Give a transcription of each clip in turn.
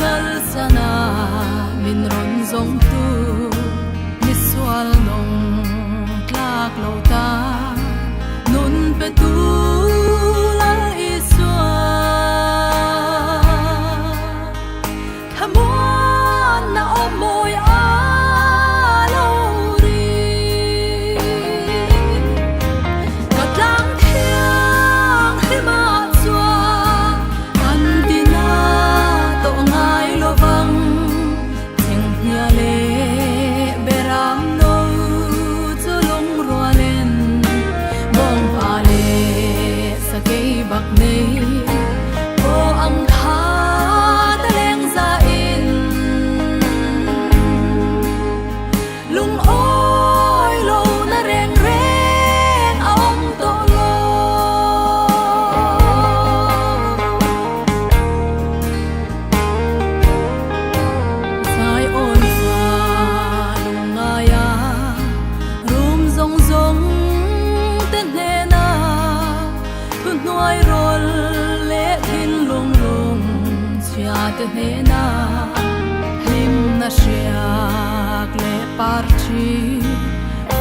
gal sana min ron zong tu mi sual nong tlak lo ta nun pe tu la iswa khamon na omoy a lo ri katlang thiang hima chwa an tina to ngai lo bang thing hia le beram no chu long rualen bong pa le sakei bak nei o ang kha ta leng za in lung oi lo na reng reng aom to lo sai on fa lung ngaya rum zong zong ten ne na thun nuai rol le thin lung lung chia te ne na him na shiak le parchi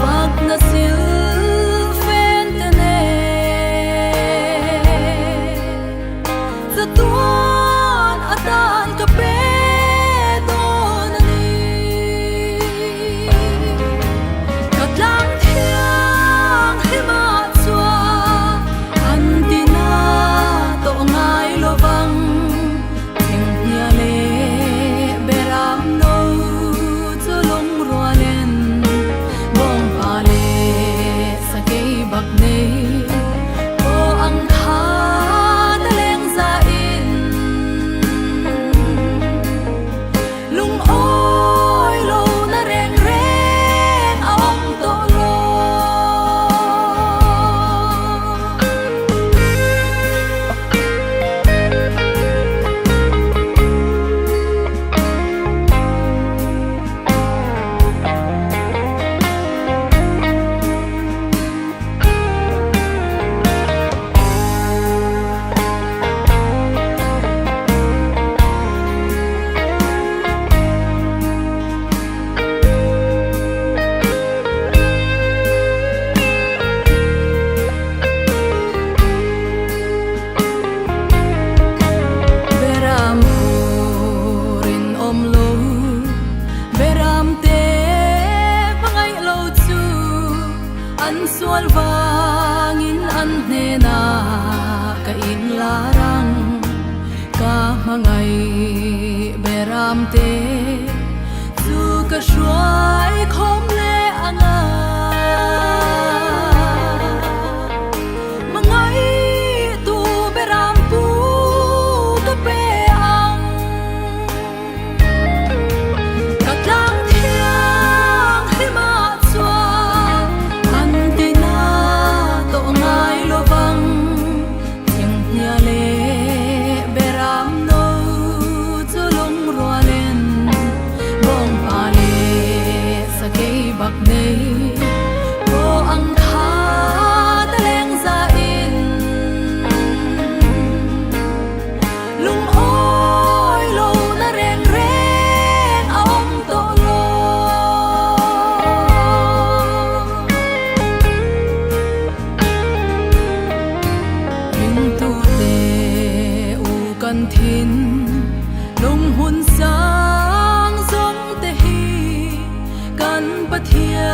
wag na sil fen te ne zatuan atan ka pe don ani katlang thiang hima chwa an tina to ngai lo bang thing hia le beram no chu long rualen bong pa le sakei bak nei o ang kha ta leng za in lung oi lo na reng reng aom to lo beram rin om lo beram te pangai lo chu an sual wangin an hne na ka in larang ka mangai beram te chu ka shuai khom le anga mangai tu beram pu ka pe ang katlang thiang hima chwa an tina to ngai lo bang thing hia le beram no chu long rualen bong pa le sakei bak nei o ang kha ta leng za in lung oi lo na reng reng aom to lo ring tu te u kan thin lung hun sang zong te hi kan pathia